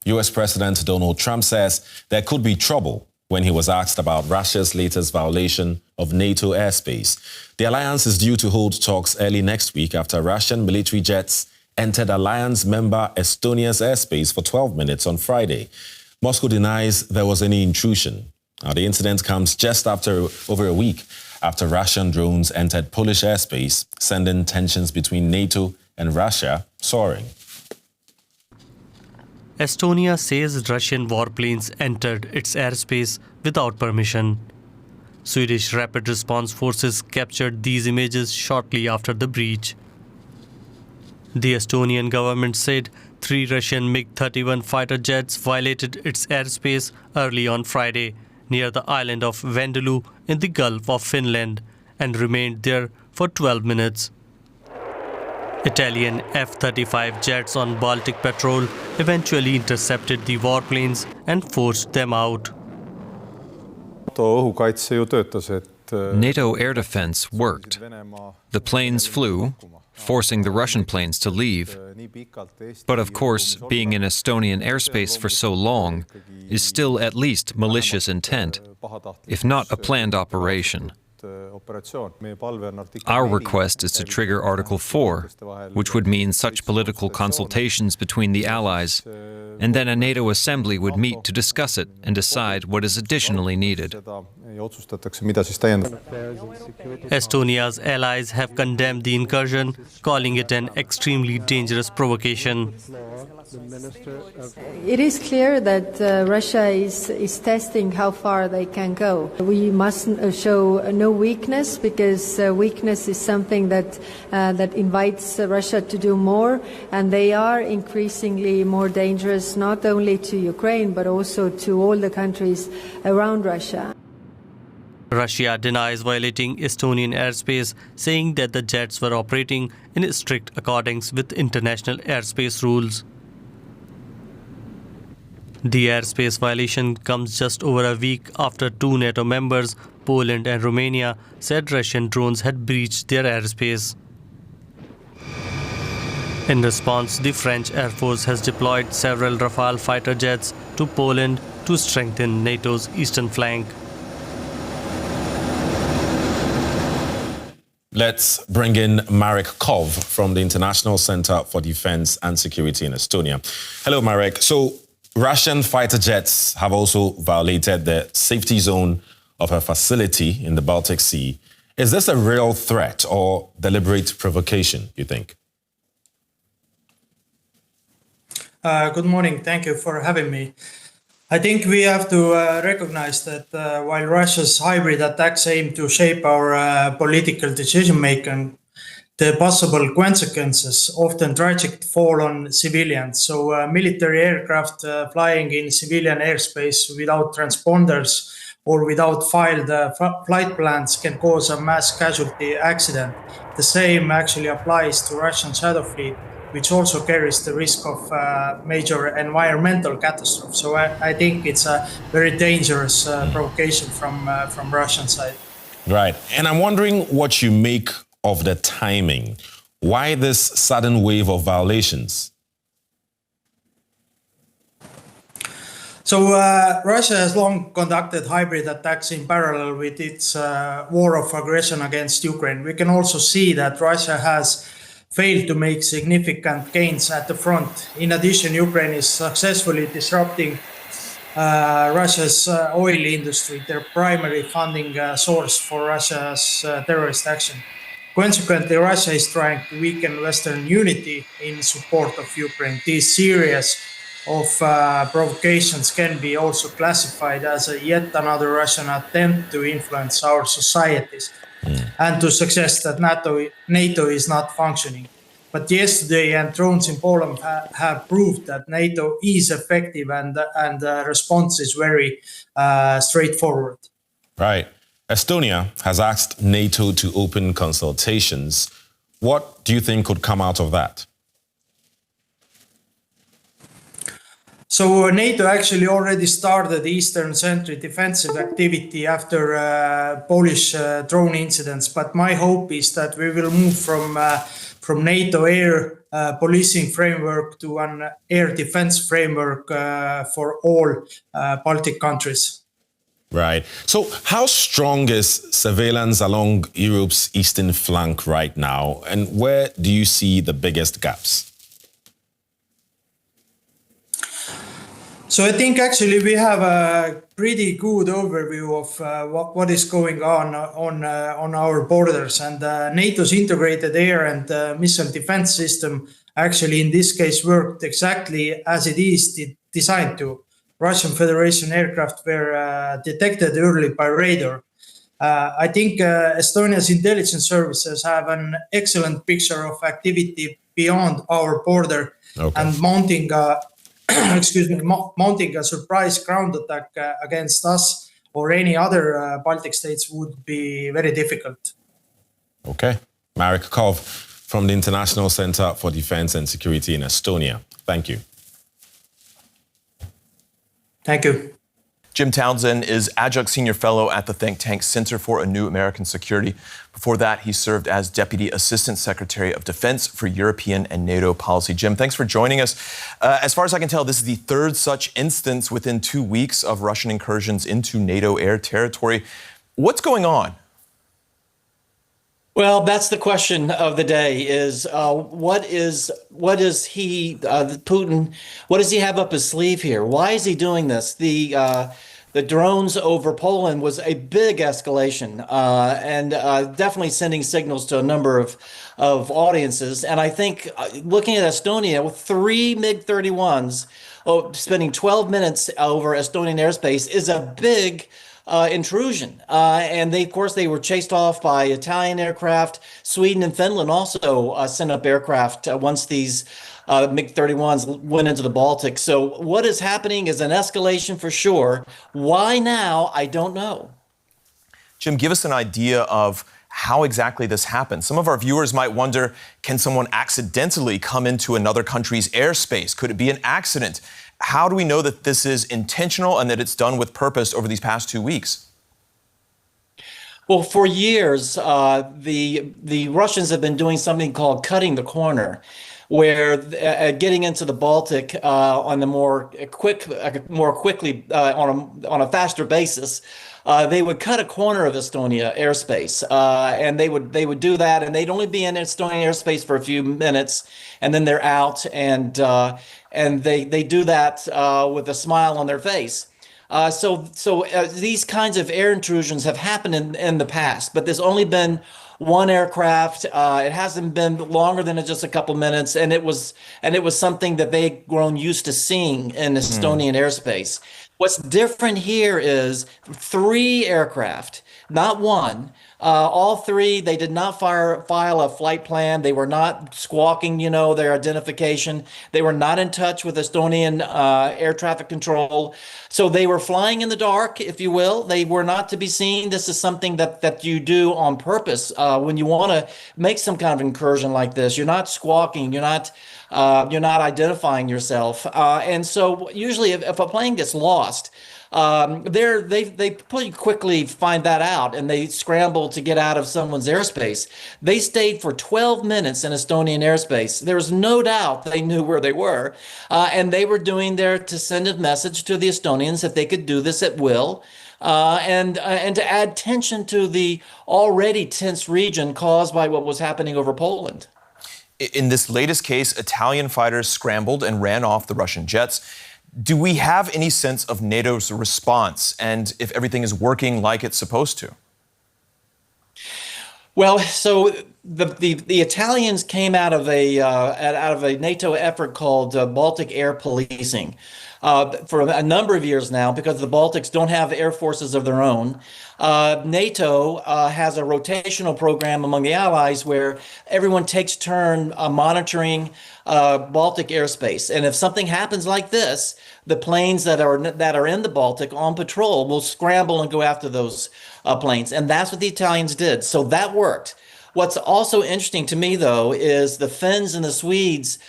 US President Donald Trump says there could be trouble when he was asked about Russia's latest violation of NATO airspace. The alliance is due to hold talks early next week after Russian military jets entered alliance member Estonia's airspace for 12 minutes on Friday. Moscow denies there was any intrusion. Now, the incident comes just after over a week after Russian drones entered Polish airspace, sending tensions between NATO and Russia soaring. Estonia says Russian warplanes entered its airspace without permission. Swedish Rapid Response Forces captured these images shortly after the breach. The Estonian government said 3 Russian MiG-31 fighter jets violated its airspace early on Friday near the island of Vendalu in the Gulf of Finland and remained there for 12 minutes. Italian F-35 jets on Baltic patrol eventually intercepted the warplanes and forced them out. NATO air defense worked. The planes flew, forcing the Russian planes to leave. But of course, being in Estonian airspace for so long is still at least malicious intent, if not a planned operation. Our request is to trigger Article 4, which would mean such political consultations between the allies, and then a NATO assembly would meet to discuss it and decide what is additionally needed. Estonia's allies have condemned the incursion, calling it an extremely dangerous provocation. It is clear that Russia is testing how far they can go. We must show no weakness, because weakness is something that invites Russia to do more, and they are increasingly more dangerous not only to Ukraine but also to all the countries around Russia. Russia denies violating Estonian airspace, saying that the jets were operating in strict accordance with international airspace rules. The airspace violation comes just over a week after 2 NATO members, Poland and Romania, said Russian drones had breached their airspace. In response, the French Air Force has deployed several Rafale fighter jets to Poland to strengthen NATO's eastern flank. Let's bring in Marek Kohv from the International Center for Defense and Security in Estonia. Hello, Marek. So, Russian fighter jets have also violated the safety zone of a facility in the Baltic Sea. Is this a real threat or deliberate provocation, you think? Good morning. Thank you for having me. I think we have to recognize that while Russia's hybrid attacks aim to shape our political decision-making, the possible consequences, often tragic, fall on civilians. So military aircraft flying in civilian airspace without transponders or without filed flight plans can cause a mass casualty accident. The same actually applies to Russian Shadow Fleet, which also carries the risk of major environmental catastrophe. So I think it's a very dangerous provocation from Russian side. Right. And I'm wondering what you make of the timing. Why this sudden wave of violations? So Russia has long conducted hybrid attacks in parallel with its war of aggression against Ukraine. We can also see that Russia has failed to make significant gains at the front. In addition, Ukraine is successfully disrupting Russia's oil industry, their primary funding source for Russia's terrorist action. Consequently, Russia is trying to weaken Western unity in support of Ukraine. These series of provocations can be also classified as yet another Russian attempt to influence our societies and to suggest that NATO is not functioning. But yesterday and drones in Poland have proved that NATO is effective and the response is very straightforward. Right. Estonia has asked NATO to open consultations. What do you think could come out of that? So NATO actually already started the Eastern Century defensive activity after Polish drone incidents. But my hope is that we will move from NATO air policing framework to an air defense framework for all Baltic countries. Right. So how strong is surveillance along Europe's eastern flank right now, and where do you see the biggest gaps? So I think actually we have a pretty good overview of what is going on our borders, and NATO's integrated air and missile defense system actually in this case worked exactly as it is designed to. Russian Federation aircraft were detected early by radar. I think Estonia's intelligence services have an excellent picture of activity beyond our border, and mounting mounting a surprise ground attack against us or any other Baltic states would be very difficult. Okay. Marek Kohv from the International Center for Defense and Security in Estonia. Thank you. Thank you. Jim Townsend is Adjunct Senior Fellow at the think tank Center for a New American Security. Before that, he served as Deputy Assistant Secretary of Defense for European and NATO Policy. Jim, thanks for joining us. As far as I can tell, this is the third such instance within 2 weeks of Russian incursions into NATO air territory. What's going on? Well, that's the question of the day is what is Putin, what does he have up his sleeve here? Why is he doing this? The drones over Poland was a big escalation and definitely sending signals to a number of audiences. And I think looking at Estonia with 3 MiG-31s, spending 12 minutes over Estonian airspace is a big intrusion. And of course, they were chased off by Italian aircraft. Sweden and Finland also sent up aircraft once these MiG-31s went into the Baltic. So what is happening is an escalation for sure. Why now? I don't know. Jim, give us an idea of how exactly this happened. Some of our viewers might wonder, can someone accidentally come into another country's airspace? Could it be an accident? How do we know that this is intentional and that it's done with purpose over these past 2 weeks? Well, for years, the Russians have been doing something called cutting the corner, where getting into the Baltic on the more quickly on a faster basis. They would cut a corner of Estonia airspace, and they would do that, and they'd only be in Estonian airspace for a few minutes, and then they're out, and they do that with a smile on their face. So these kinds of air intrusions have happened in the past, but there's only been one aircraft. It hasn't been longer than just a couple minutes, and it was something that they'd grown used to seeing in Estonian airspace. What's different here is 3 aircraft, not one. All 3, they did not file a flight plan. They were not squawking, their identification. They were not in touch with Estonian air traffic control. So they were flying in the dark, if you will. They were not to be seen. This is something that you do on purpose when you want to make some kind of incursion like this. You're not squawking. You're not identifying yourself. And so usually if a plane gets lost, they pretty quickly find that out, and they scramble to get out of someone's airspace. They stayed for 12 minutes in Estonian airspace. There was no doubt they knew where they were, and they were doing there to send a message to the Estonians that they could do this at will, and to add tension to the already tense region caused by what was happening over Poland. In this latest case, Italian fighters scrambled and ran off the Russian jets. Do we have any sense of NATO's response and if everything is working like it's supposed to? Well, so the Italians came out of a NATO effort called Baltic Air Policing for a number of years now, because the Baltics don't have air forces of their own. NATO has a rotational program among the allies where everyone takes turn monitoring Baltic airspace, and if something happens like this, the planes that are in the Baltic on patrol will scramble and go after those planes, and that's what the Italians did. So that worked. What's also interesting to me, though, is the Finns and the Swedes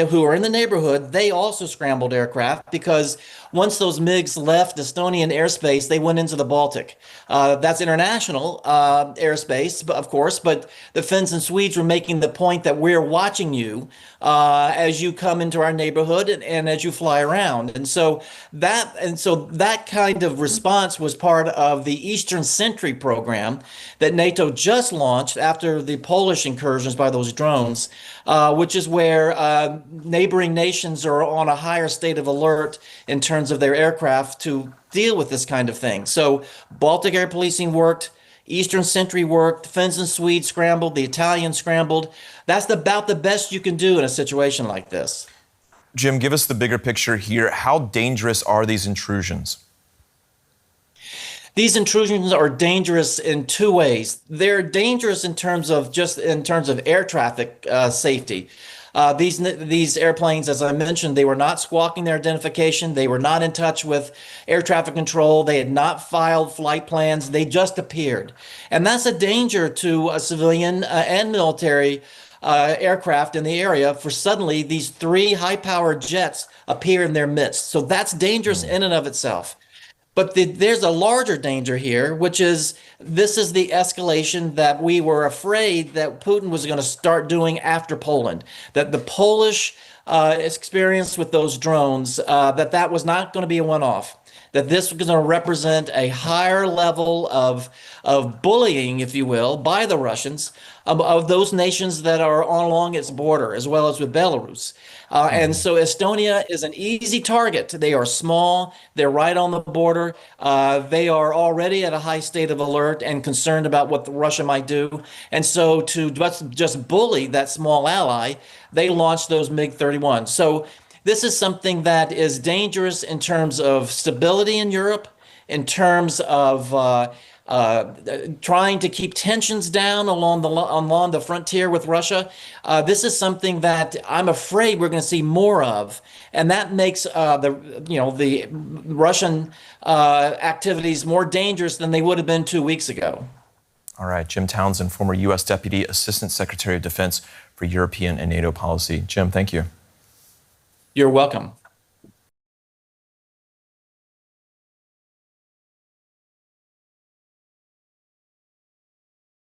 who are in the neighborhood, they also scrambled aircraft because once those MiGs left Estonian airspace, they went into the Baltic. That's international airspace, of course, but the Finns and Swedes were making the point that we're watching you as you come into our neighborhood and as you fly around. And so that kind of response was part of the Eastern Sentry program that NATO just launched after the Polish incursions by those drones, which is where neighboring nations are on a higher state of alert in terms of their aircraft to deal with this kind of thing. So Baltic air policing worked, Eastern Sentry worked, Finns and Swedes scrambled, the Italians scrambled. That's about the best you can do in a situation like this. Jim, give us the bigger picture here. How dangerous are these intrusions? These intrusions are dangerous in two ways. They're dangerous in terms of air traffic safety. These airplanes, as I mentioned, they were not squawking their identification. They were not in touch with air traffic control. They had not filed flight plans. They just appeared. And that's a danger to a civilian and military aircraft in the area, for suddenly these three high-powered jets appear in their midst. So that's dangerous in and of itself. But there's a larger danger here, which is this is the escalation that we were afraid that Putin was going to start doing after Poland, that the Polish experience with those drones, that was not going to be a one-off, that this was going to represent a higher level of bullying, if you will, by the Russians of those nations that are along its border, as well as with Belarus. And so Estonia is an easy target. They are small. They're right on the border. They are already at a high state of alert and concerned about what Russia might do. And so to just bully that small ally, they launched those MiG-31. So this is something that is dangerous in terms of stability in Europe, in terms of trying to keep tensions down along the frontier with Russia. This is something that I'm afraid we're going to see more of, and that makes the Russian activities more dangerous than they would have been 2 weeks ago. All right, Jim Townsend, former U.S. Deputy Assistant Secretary of Defense for European and NATO Policy. Jim, thank you. You're welcome.